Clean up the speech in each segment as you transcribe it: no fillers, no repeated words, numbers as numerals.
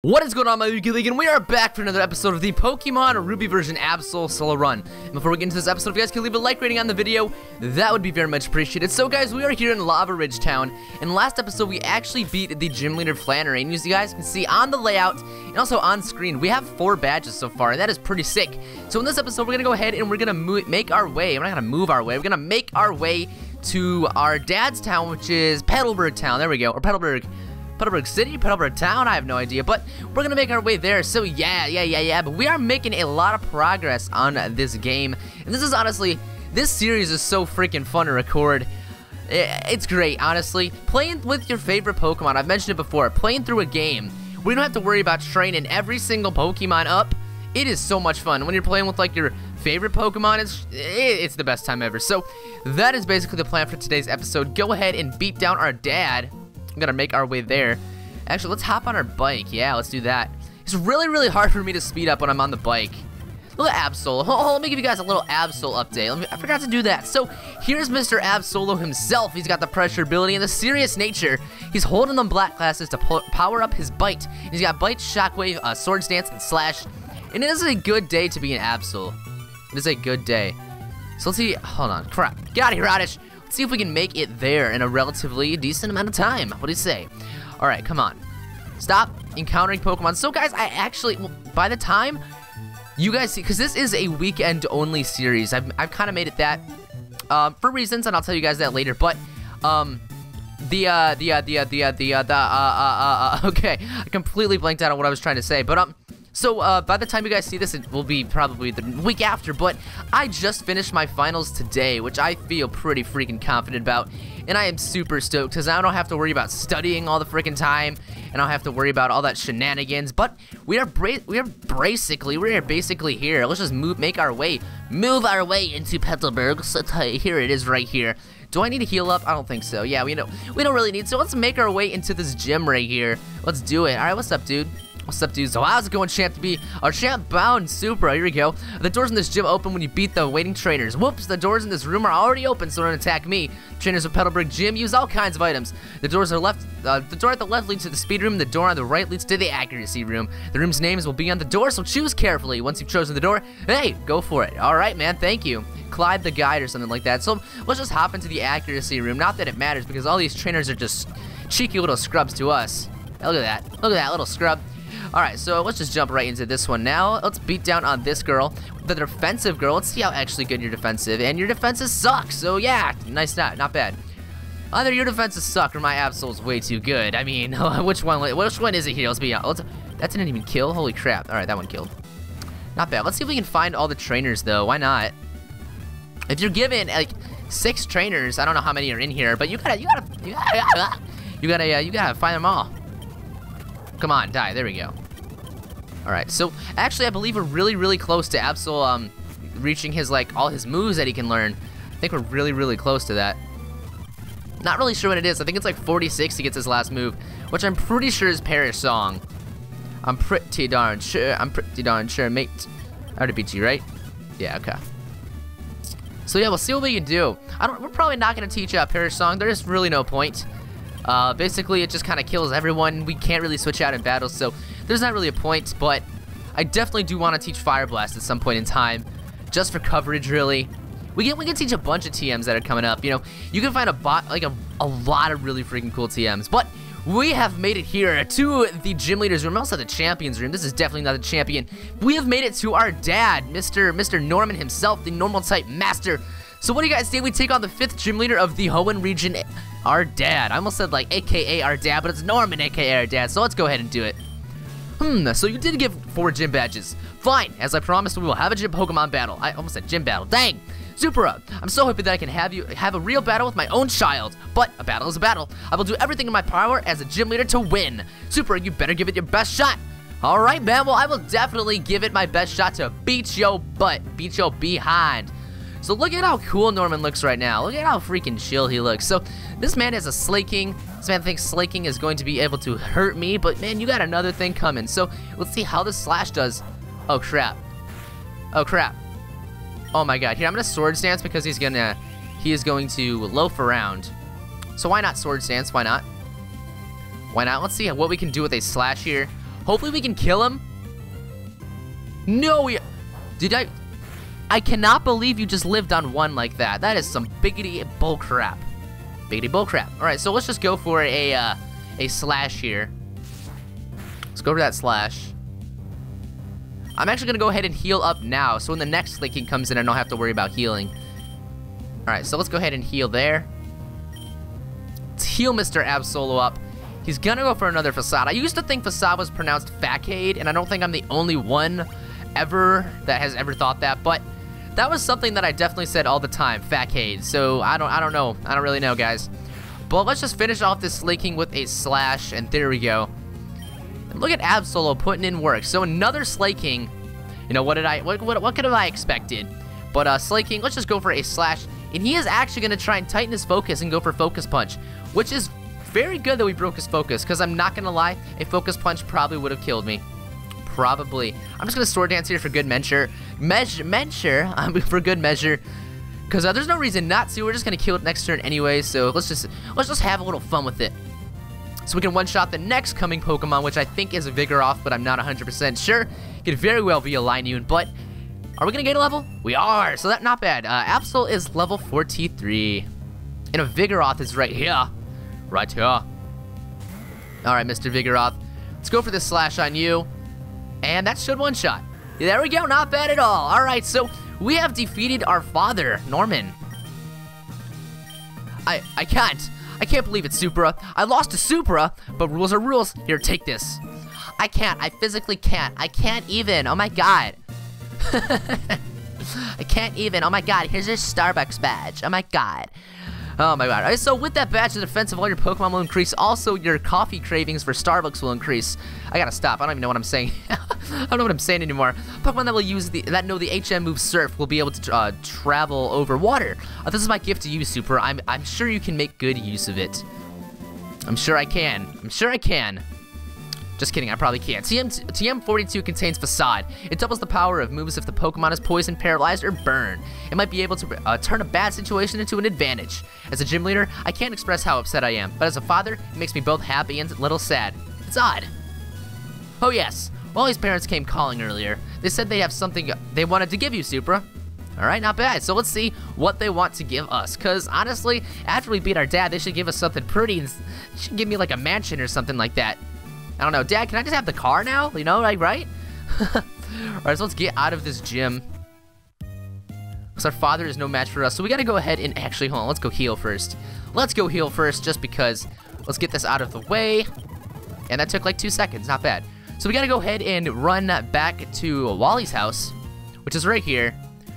What is going on, my League, and we are back for another episode of the Pokemon Ruby version Absol solo run. And before we get into this episode, if you guys can leave a like rating on the video, that would be very much appreciated. So guys, we are here in Lava Ridge Town. In last episode, we actually beat the gym leader Flannery, and as you guys can see on the layout and also on screen, we have 4 badges so far, and that is pretty sick. So in this episode, we're gonna go ahead and we're gonna make our way. We're not gonna move our way. We're gonna make our way to our dad's town, which is Petalburg Town. There we go, or Petalburg City, Petalburg Town, I have no idea, but we're gonna make our way there. So yeah, but we are making a lot of progress on this game, and this is honestly, this series is so freaking fun to record. It's great, honestly. Playing with your favorite Pokemon, I've mentioned it before, playing through a game, we don't have to worry about training every single Pokemon up. It is so much fun. When you're playing with like your favorite Pokemon, it's the best time ever. So that is basically the plan for today's episode. Go ahead and beat down our dad. I'm gonna make our way there. Actually, let's hop on our bike. Yeah, let's do that. It's really hard for me to speed up when I'm on the bike. Look at Absol. Let me give you guys a little Absol update. I forgot to do that. So here's Mr. Absol himself. He's got the pressure ability and the serious nature. He's holding them black glasses to power up his bite. He's got bite, shockwave, swords dance, and slash. And it is a good day to be an Absol. It is a good day. So let's see. Hold on. Crap. Get out of here, Oddish. Let's see if we can make it there in a relatively decent amount of time. What do you say? All right, come on. Stop encountering Pokemon. So guys, I actually, well, by the time you guys see, because this is a weekend only series, I've kind of made it that for reasons, and I'll tell you guys that later. But okay, I completely blanked out on what I was trying to say. But so by the time you guys see this, it will be probably the week after, but I just finished my finals today, which I feel pretty freaking confident about, and I am super stoked, because I don't have to worry about studying all the freaking time, and I don't have to worry about all that shenanigans, but we are basically here. Let's just move our way into Petalburg. So here it is right here. Do I need to heal up? I don't think so. Yeah, we don't really need, so let's make our way into this gym right here. Let's do it. All right, what's up, dude? What's up, dude? So how's it going, champ? To be our champ bound Supra. Here we go. The doors in this gym open when you beat the waiting trainers. Whoops, the doors in this room are already open, so don't attack me. Trainers of Petalburg Gym use all kinds of items. The doors are left. The door at the left leads to the speed room. The door on the right leads to the accuracy room. The room's names will be on the door, so choose carefully. Once you've chosen the door, hey, go for it. All right, man. Thank you. Clyde the guide or something like that. So let's just hop into the accuracy room. Not that it matters, because all these trainers are just cheeky little scrubs to us. Look at that. Look at that little scrub. Alright, so let's just jump right into this one now. Let's beat down on this girl, the defensive girl. Let's see how actually good your defensive, and your defenses suck, so yeah, nice, not bad. Either your defenses suck or my Absol's way too good. I mean, which one is it here? Let's be honest. That didn't even kill? Holy crap. Alright, that one killed. Not bad. Let's see if we can find all the trainers, though. Why not? If you're given, like, 6 trainers, I don't know how many are in here, but you gotta find them all. Come on, die. There we go. Alright, so actually I believe we're really close to Absol reaching his, like, all his moves that he can learn. I think we're really close to that. Not really sure what it is. I think it's like 46 he gets his last move, which I'm pretty sure is Perish Song. I'm pretty darn sure, mate. I already beat you, right? Yeah, okay. So yeah, we'll see what we can do. We're probably not gonna teach Perish Song. There's really no point. Basically, it just kind of kills everyone. We can't really switch out in battles, so there's not really a point, but I definitely do want to teach Fire Blast at some point in time, just for coverage, really. We can teach a bunch of TMs that are coming up, you know. You can find a lot of really freaking cool TMs, but we have made it here to the gym leader's room, also the champion's room. This is definitely not the champion. We have made it to our dad, Mr. Norman himself, the normal type master. So what do you guys say we take on the 5th gym leader of the Hoenn region, our dad? I almost said like AKA our dad, but it's Norman AKA our dad, so let's go ahead and do it. So you did give 4 gym badges. Fine, as I promised, we will have a gym Pokemon battle. I almost said gym battle, dang! Supra, I'm so happy that I can have a real battle with my own child, but a battle is a battle. I will do everything in my power as a gym leader to win. Supra, you better give it your best shot. Alright, man, well, I will definitely give it my best shot to beat your butt, beat your behind. So look at how cool Norman looks right now. Look at how freaking chill he looks. So this man has a Slaking. This man thinks Slaking is going to be able to hurt me, but man, you got another thing coming. So let's see how this Slash does. Oh crap. Oh crap. Oh my god. Here, I'm gonna Swords Dance because he is going to loaf around. So why not Swords Dance? Why not? Why not? Let's see what we can do with a Slash here. Hopefully we can kill him. No, I cannot believe you just lived on 1 like that. That is some biggity bull crap. Biggity bull crap. All right, so let's just go for a slash here. Let's go for that slash. I'm actually gonna go ahead and heal up now, so when the next slaking comes in, I don't have to worry about healing. All right, so let's go ahead and heal there. Let's heal Mr. Absol up. He's gonna go for another facade. I used to think facade was pronounced facade, and I don't think I'm the only one ever that has ever thought that, but that was something that I definitely said all the time, facade. So I don't know. I don't really know, guys. But let's just finish off this slaking with a slash, and there we go. And look at Absol putting in work. So another slaking. You know, what could have I expected? But slaking, let's just go for a slash. And he is actually going to try and tighten his focus and go for focus punch, which is very good that we broke his focus, because I'm not going to lie, a focus punch probably would have killed me. Probably. I'm just going to sword dance here for good measure. For good measure. Because there's no reason not to. We're just going to kill it next turn anyway, so let's just have a little fun with it. So we can one-shot the next coming Pokemon, which I think is a Vigoroth, but I'm not 100% sure. Could very well be a Linune, but are we going to gain a level? We are, so that's not bad. Absol is level 43, and a Vigoroth is right here. Right here. All right, Mr. Vigoroth. Let's go for this slash on you, and that should one-shot. There we go, not bad at all. All right, so we have defeated our father, Norman. I can't believe it, Supra. I lost to Supra, but rules are rules. Here, take this. I can't. I physically can't. I can't even. Oh my god. I can't even. Oh my god. Here's your Starbucks badge. Oh my god. Oh my god. All right, so with that badge, the defense of all your Pokemon will increase. Also, your coffee cravings for Starbucks will increase. I gotta stop. I don't even know what I'm saying. I don't know what I'm saying anymore. Pokemon that will use that know the HM move Surf will be able to travel over water. This is my gift to you, Super. I'm sure you can make good use of it. I'm sure I can. I'm sure I can. Just kidding, I probably can't. TM42 contains Facade. It doubles the power of moves if the Pokemon is poisoned, paralyzed, or burned. It might be able to turn a bad situation into an advantage. As a gym leader, I can't express how upset I am, but as a father, it makes me both happy and a little sad. It's odd. Oh yes, Wally's parents came calling earlier. They said they have something they wanted to give you, Supra. Alright, not bad. So let's see what they want to give us. Because honestly, after we beat our dad, they should give us something pretty. They should give me like a mansion or something like that. I don't know. Dad, can I just have the car now? You know, like, right? Alright, so let's get out of this gym. Because our father is no match for us. So we got to go ahead and actually, hold on. Let's go heal first. Let's go heal first just because. Let's get this out of the way. And that took like 2 seconds. Not bad. So we got to go ahead and run back to Wally's house, which is right here.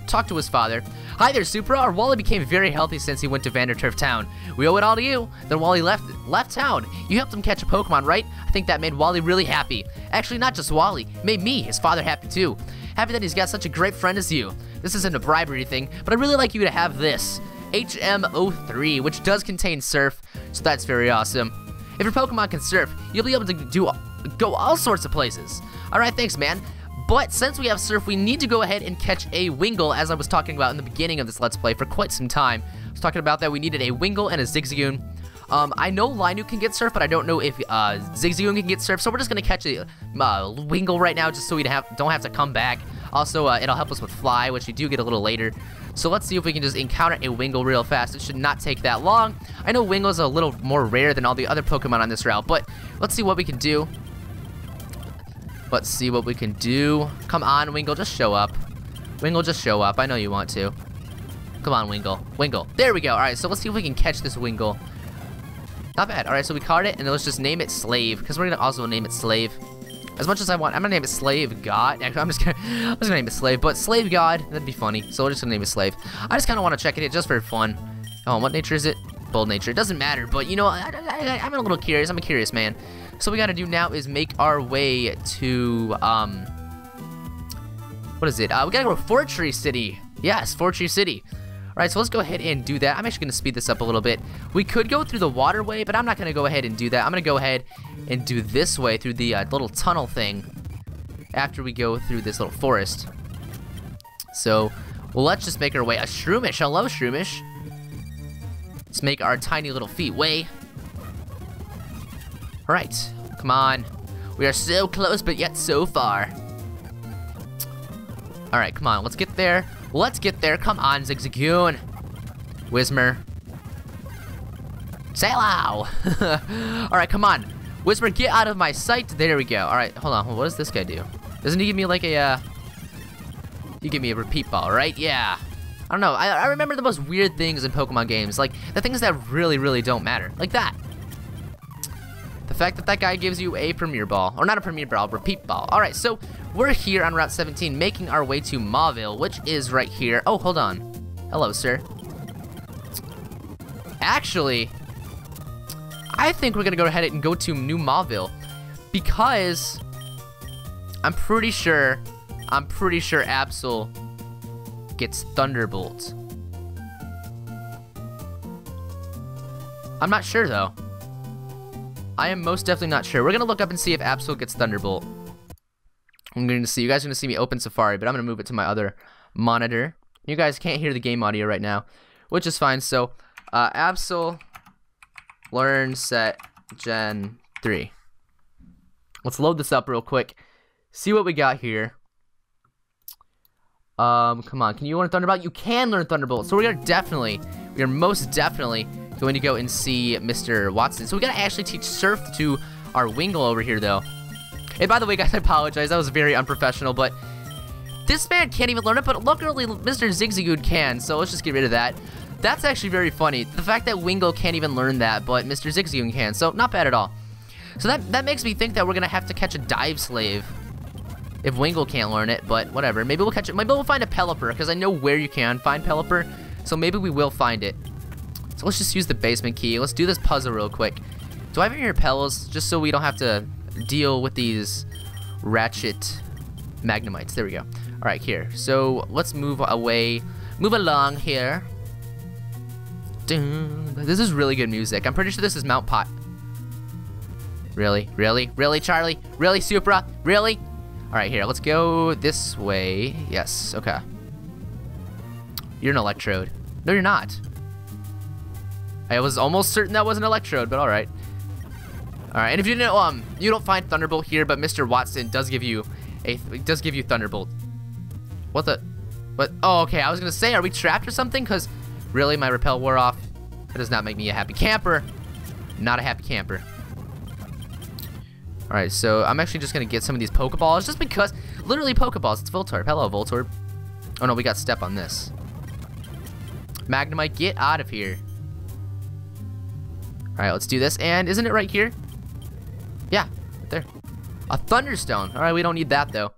Talk to his father. Hi there, Supra. Our Wally became very healthy since he went to Vanderturf Town. We owe it all to you. Then Wally left town. You helped him catch a Pokemon, right? I think that made Wally really happy. Actually, not just Wally. It made me, his father, happy too. Happy that he's got such a great friend as you. This isn't a bribery thing, but I'd really like you to have this. HM03, which does contain Surf, so that's very awesome. If your Pokemon can surf, you'll be able to go all sorts of places. Alright, thanks, man. But since we have Surf, we need to go ahead and catch a Wingull, as I was talking about in the beginning of this Let's Play for quite some time. I was talking about that we needed a Wingull and a Zigzagoon. I know Linux can get Surf, but I don't know if Zigzagoon can get Surf, so we're just going to catch a Wingull right now just so we don't have to come back. Also, it'll help us with Fly, which we do get a little later. So let's see if we can just encounter a Wingull real fast. It should not take that long. I know Wingull's a little more rare than all the other Pokemon on this route, but let's see what we can do. Let's see what we can do. Come on, Wingull, just show up. Wingull, just show up. I know you want to. Come on, Wingull. Wingull. There we go. All right, so let's see if we can catch this Wingull. Not bad. All right, so we caught it, and let's just name it Slave, because we're going to also name it Slave. As much as I want, I'm going to name it Slave God. Actually, I'm just going to name it Slave, but Slave God, that'd be funny. So we're just going to name it Slave. I just kind of want to check it just for fun. Oh, what nature is it? Bold nature. It doesn't matter, but, you know, I'm a little curious. I'm a curious man. So what we gotta do now is make our way to, what is it? We gotta go to Fortree City. Yes, Fortree City. Alright, so let's go ahead and do that. I'm actually gonna speed this up a little bit. We could go through the waterway, but I'm not gonna go ahead and do that. I'm gonna go ahead and do this way through the little tunnel thing after we go through this little forest. So, well, let's just make our way. A Shroomish. Hello, Shroomish. Let's make our tiny little feet way. Alright, come on. We are so close, but yet so far. All right, come on. Let's get there. Let's get there. Come on, Zigzagoon. Whismer. Say hello. All right, come on. Whisper, get out of my sight. There we go. All right, hold on. What does this guy do? Doesn't he give me like a, you give me a repeat ball, right? Yeah. I don't know. I remember the most weird things in Pokemon games. Like, the things that really, really don't matter. Like that. The fact that that guy gives you a Premier Ball. Or not a Premier Ball, repeat ball. All right, so we're here on Route 17, making our way to Mauville, which is right here. Oh, hold on. Hello, sir. Actually, I think we're gonna go ahead and go to New Mauville because I'm pretty sure Absol gets Thunderbolt. I'm not sure though. I am most definitely not sure. We're gonna look up and see if Absol gets Thunderbolt. I'm gonna see. You guys are gonna see me open Safari, but I'm gonna move it to my other monitor. You guys can't hear the game audio right now, which is fine. So, Absol learn set Gen 3. Let's load this up real quick. See what we got here. Come on. Can you learn Thunderbolt? You can learn Thunderbolt. So we are most definitely going to go and see Mr. Watson. So we gotta actually teach Surf to our Wingull over here, though. And by the way, guys, I apologize. That was very unprofessional, but this man can't even learn it. But luckily, Mr. Zigzagoon can. So let's just get rid of that. That's actually very funny. The fact that Wingull can't even learn that, but Mr. Zigzagoon can. So not bad at all. So that makes me think that we're gonna have to catch a Dive Slave if Wingull can't learn it, but whatever. Maybe we'll catch it. Maybe we'll find a Pelipper, because I know where you can find Pelipper. So maybe we will find it. So let's just use the basement key. Let's do this puzzle real quick. Do I have any repels? Just so we don't have to deal with these ratchet Magnemites. There we go. All right, here. So let's move away. Move along here. This is really good music. I'm pretty sure this is Mount Pot. Really? Really? Really, Charlie? Really, Supra? Really? All right, here. Let's go this way. Yes. Okay. You're an Electrode. No, you're not. I was almost certain that was an Electrode, but all right. All right. And if you didn't, you don't find Thunderbolt here, but Mr. Watson does give you Thunderbolt. What the? What? Oh, okay. I was gonna say, are we trapped or something? Cause really, my repel wore off. That does not make me a happy camper. Not a happy camper. All right, so I'm actually just gonna get some of these Pokeballs, just because, literally Pokeballs. It's Voltorb. Hello, Voltorb. Oh no, we got Step on this. Magnemite, get out of here. All right, let's do this. And isn't it right here? Yeah, right there. A Thunderstone. All right, we don't need that though.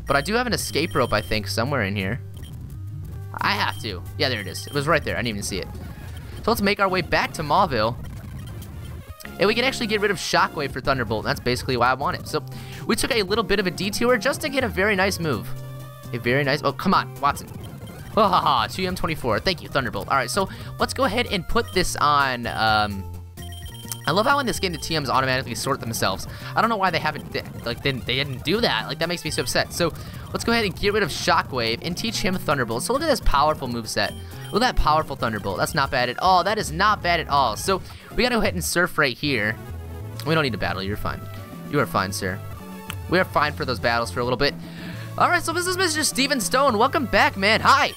But I do have an escape rope, I think, somewhere in here. I have to. Yeah, there it is. It was right there. I didn't even see it. So let's make our way back to Mauville. And we can actually get rid of Shockwave for Thunderbolt. That's basically why I want it. So we took a little bit of a detour just to get a very nice move. A very nice... Oh, come on, Watson. Oh, haha, 2M24. Thank you, Thunderbolt. All right, so let's go ahead and put this on... I love how in this game the TMs automatically sort themselves. I don't know why they haven't... they didn't do that. Like, that makes me so upset. So let's go ahead and get rid of Shockwave and teach him Thunderbolt. So look at this powerful moveset. Look at that powerful Thunderbolt. That's not bad at all. That is not bad at all. So we gotta go ahead and Surf right here. We don't need to battle. You're fine. You are fine, sir. We are fine for those battles for a little bit. All right, so this is Mr. Steven Stone. Welcome back, man. Hi.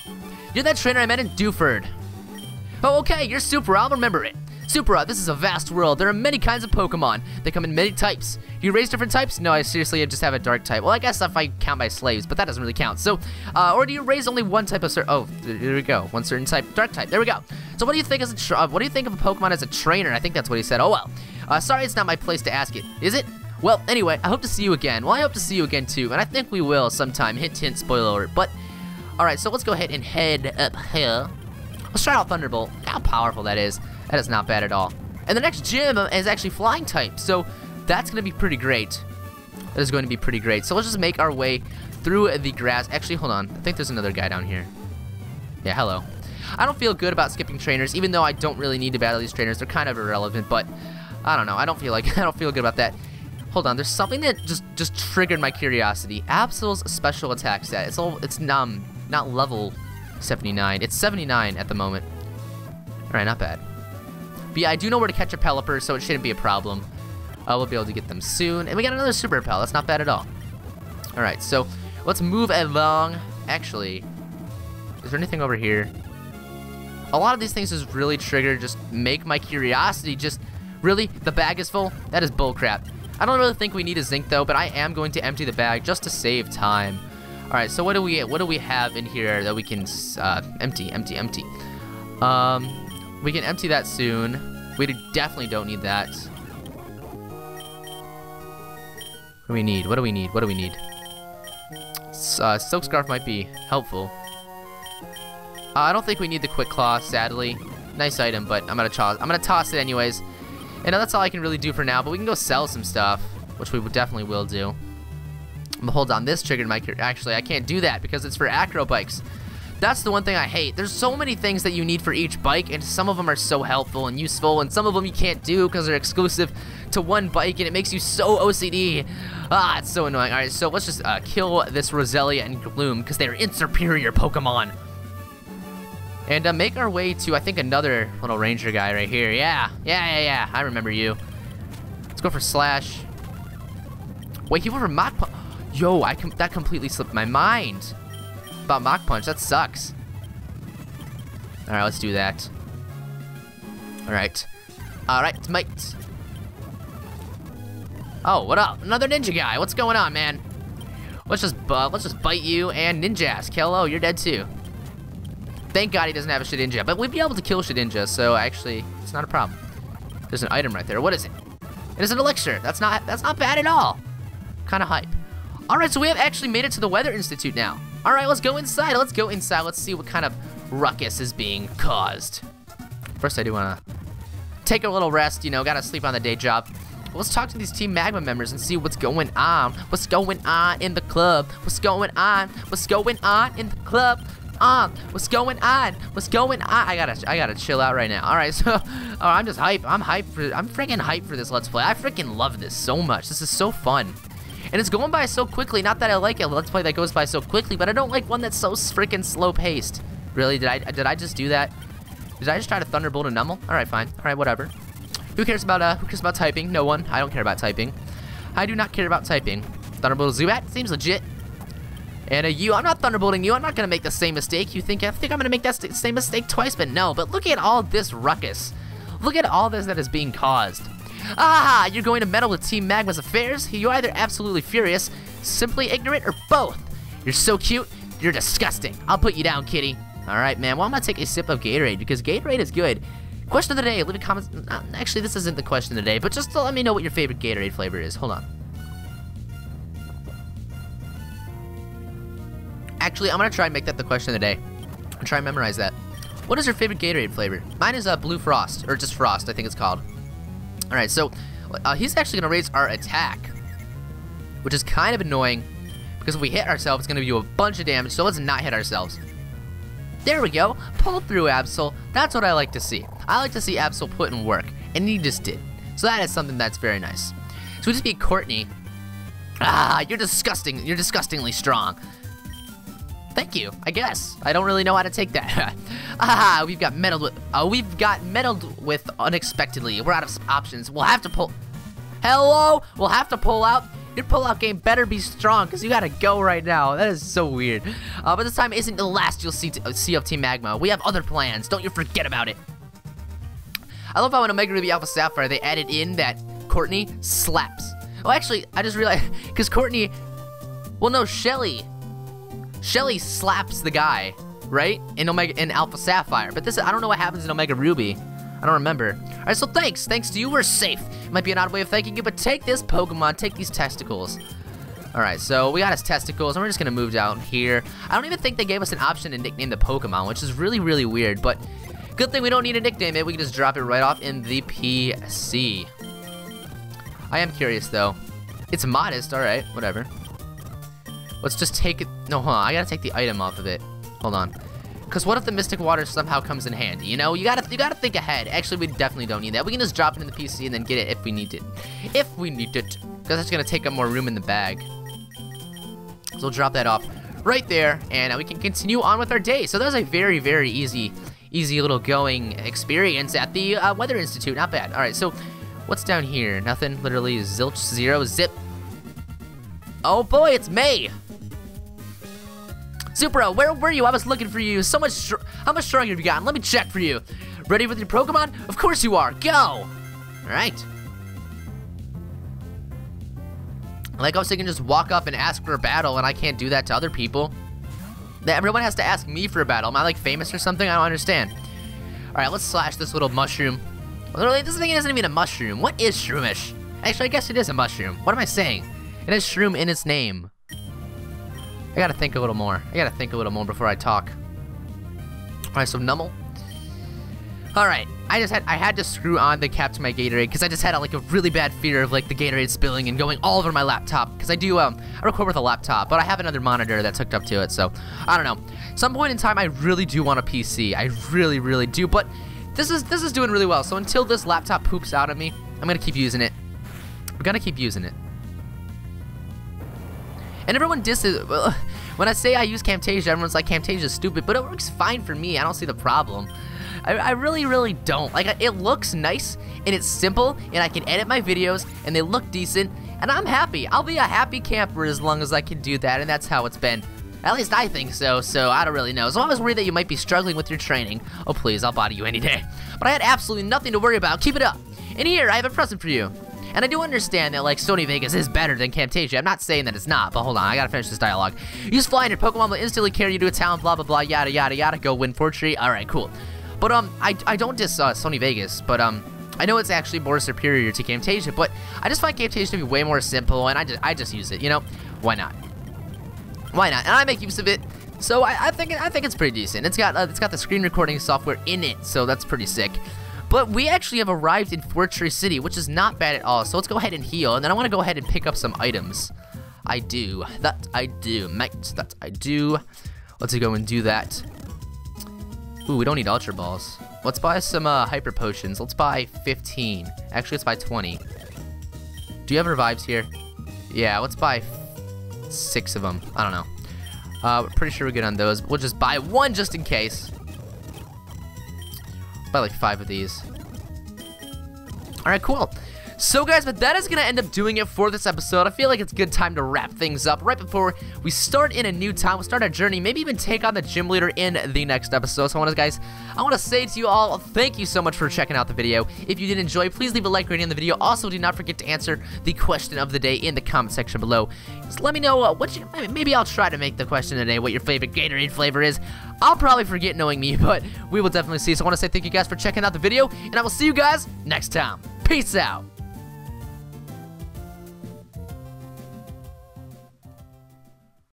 You're that trainer I met in Dewford. Oh, okay. You're Supra. I'll remember it. Supra, this is a vast world. There are many kinds of Pokemon. They come in many types. You raise different types? No, I seriously just have a dark type. Well, I guess if I count my slaves, but that doesn't really count. So, or do you raise only one type of oh, there we go. One certain type, dark type. There we go. So, what do you think of a Pokemon as a trainer? I think that's what he said. Oh well. Sorry, it's not my place to ask it. Is it? Well, anyway, I hope to see you again. Well, I hope to see you again too, and I think we will sometime. Hint, hint, spoiler alert. But, all right. So let's go ahead and head up here. Let's try out Thunderbolt. How powerful that is. That is not bad at all. And the next gym is actually flying type, so that's gonna be pretty great. That is going to be pretty great. So let's just make our way through the grass. Actually, hold on. I think there's another guy down here. Yeah, hello. I don't feel good about skipping trainers, even though I don't really need to battle these trainers. They're kind of irrelevant, but I don't know. I don't feel good about that. Hold on. There's something that just triggered my curiosity. Absol's special attack stat. It's not level 79. It's 79 at the moment. All right, not bad. But yeah, I do know where to catch a Pelipper, so it shouldn't be a problem. We'll be able to get them soon. And we got another super repel. That's not bad at all. All right, so let's move along. Actually, is there anything over here? A lot of these things just really trigger, just make my curiosity just, really? The bag is full? That is bullcrap. I don't really think we need a zinc though, but I am going to empty the bag just to save time. All right, so what do we have in here that we can empty? We can empty that soon. We definitely don't need that. What do we need? What do we need? What do we need? Silk scarf might be helpful. I don't think we need the quick claw, sadly. Nice item, but I'm gonna toss it anyways. And that's all I can really do for now. But we can go sell some stuff, which we definitely will do. But hold on, this triggered my. Actually, I can't do that because it's for acro bikes. That's the one thing I hate. There's so many things that you need for each bike, and some of them are so helpful and useful, and some of them you can't do because they're exclusive to one bike, and it makes you so OCD. It's so annoying. All right, so let's just kill this Roselia and Gloom because they're superior Pokemon. And make our way to, I think, another little ranger guy right here. Yeah. I remember you. Let's go for Slash. Wait, he went for Mach Punch. Yo, that completely slipped my mind about Mach Punch. That sucks. All right, let's do that. All right, mate. Oh, what up? Another ninja guy. What's going on, man? Let's just bite you and ninjas. Hello, you're dead too. Thank God he doesn't have a Shedinja, but we'd be able to kill Shedinja, so actually, it's not a problem. There's an item right there. What is it? It is an elixir. That's not bad at all. Kind of hype. All right, so we have actually made it to the Weather Institute now. All right, let's go inside. Let's see what kind of ruckus is being caused. First, I do want to take a little rest. You know, gotta sleep on the day job. Let's talk to these Team Magma members and see what's going on. What's going on in the club? What's going on? What's going on in the club? What's going on? What's going on? I gotta chill out right now. All right, so I'm just hype. I'm freaking hyped for this Let's Play. I freaking love this so much. This is so fun. And it's going by so quickly. Not that I like a Let's Play that goes by so quickly, but I don't like one that's so freaking slow paced. Really? Did I just do that? Did I just try to Thunderbolt a Numel? All right, fine. All right, whatever. Who cares about typing? No one. I don't care about typing. I do not care about typing. Thunderbolt Zubat seems legit. And you, I'm not Thunderbolting you. I'm not gonna make the same mistake. I think I'm gonna make that same mistake twice, but no. But look at all this ruckus. Look at all this that is being caused. You're going to meddle with Team Magma's affairs? You're either absolutely furious, simply ignorant, or both. You're so cute, you're disgusting. I'll put you down, kitty. All right, man. Well, I'm gonna take a sip of Gatorade because Gatorade is good. Question of the day, leave a comment. Actually, this isn't the question of the day, but just to let me know what your favorite Gatorade flavor is. Hold on. Actually, I'm gonna try and make that the question of the day. I'll try and memorize that. What is your favorite Gatorade flavor? Mine is Blue Frost, or just Frost, I think it's called. All right, so he's actually gonna raise our attack, which is kind of annoying because if we hit ourselves, it's gonna do a bunch of damage. So let's not hit ourselves. There we go. Pull through, Absol. That's what I like to see. I like to see Absol put in work, and he just did. So that is something that's very nice. So we just beat Courtney. You're disgusting. You're disgustingly strong. Thank you, I guess. I don't really know how to take that. We've got meddled with unexpectedly. We're out of options. We'll have to pull. Hello? We'll have to pull out. Your pullout game better be strong, because you gotta go right now. That is so weird. But this time isn't the last you'll see of Team Magma. We have other plans. Don't you forget about it. I love how in Omega Ruby Alpha Sapphire, they added in that Courtney slaps. Oh, actually, I just realized, because Courtney, well, no, Shelly slaps the guy, right? In Alpha Sapphire. But this, I don't know what happens in Omega Ruby. I don't remember. All right, so thanks. Thanks to you, we're safe. It might be an odd way of thanking you, but take this Pokemon. Take these testicles. All right, so we got his testicles, and we're just going to move down here. I don't even think they gave us an option to nickname the Pokemon, which is really, really weird. But good thing we don't need to nickname it. We can just drop it right off in the PC. I am curious, though. It's modest. All right, whatever. Let's just take it. No, hold on. I got to take the item off of it. Hold on. Because what if the Mystic Water somehow comes in handy? You know, you gotta think ahead. Actually, we definitely don't need that. We can just drop it in the PC and then get it if we need it. If we need it. Because that's gonna take up more room in the bag. So we'll drop that off right there, and we can continue on with our day. So that was a very, very easy little going experience at the Weather Institute. Not bad. All right, so What's down here? Nothing. Literally zilch, zero, zip. Oh boy, it's May. Supra, where were you? I was looking for you. So much. How much stronger have you gotten? Let me check for you. Ready with your Pokemon? Of course you are. Go. All right. Like I was thinking, just walk up and ask for a battle, and I can't do that to other people. Everyone has to ask me for a battle. Am I like famous or something? I don't understand. All right, let's slash this little mushroom. Literally, this thing isn't even a mushroom. What is shroomish? Actually, I guess it is a mushroom. What am I saying? It has shroom in its name. I gotta think a little more. Before I talk. All right, so Numble. All right, I had to screw on the cap to my Gatorade because I just had like a really bad fear of like the Gatorade spilling and going all over my laptop because I record with a laptop, but I have another monitor that's hooked up to it, so I don't know. Some point in time, I really do want a PC. I really, really do, but this is doing really well. So until this laptop poops out of me, I'm gonna keep using it. We're gonna keep using it. And everyone disses. When I say I use Camtasia, everyone's like, Camtasia's stupid, but it works fine for me. I don't see the problem. I really, really don't. Like, it looks nice, and it's simple, and I can edit my videos, and they look decent, and I'm happy. I'll be a happy camper as long as I can do that, and that's how it's been. At least I think so, so I don't really know. So I was worried that you might be struggling with your training. Oh, please, I'll body you any day. But I had absolutely nothing to worry about. Keep it up. And here, I have a present for you. And I do understand that, like, Sony Vegas is better than Camtasia. I'm not saying that it's not, but hold on, I gotta finish this dialogue. Use Fly and your Pokemon will instantly carry you to a town, blah, blah, blah, yada, yada, yada. Go win Fortree. Alright, cool. But, I don't diss Sony Vegas, but, I know it's actually more superior to Camtasia, but I just find Camtasia to be way more simple, and I just use it, you know? Why not? Why not? And I make use of it, so I think it's pretty decent. It's got the screen recording software in it, so that's pretty sick. But we actually have arrived in Fortree City, which is not bad at all. So let's go ahead and heal, and then I want to go ahead and pick up some items. I do, mate. That I do. Let's go and do that. Ooh, we don't need Ultra Balls. Let's buy some Hyper Potions. Let's buy 15. Actually, let's buy 20. Do you have revives here? Yeah, let's buy 6 of them. I don't know. Pretty sure we're good on those. We'll just buy 1 just in case. Buy like 5 of these. Alright, cool. So guys, but that is going to end up doing it for this episode. I feel like it's a good time to wrap things up right before we start in a new town. We'll start our journey, maybe even take on the gym leader in the next episode. So I want to say to you all, thank you so much for checking out the video. If you did enjoy, please leave a like rating on the video. Also, do not forget to answer the question of the day in the comment section below. Just let me know maybe I'll try to make the question of the day what your favorite Gatorade flavor is. I'll probably forget knowing me, but we will definitely see. So I want to say thank you guys for checking out the video, and I will see you guys next time. Peace out.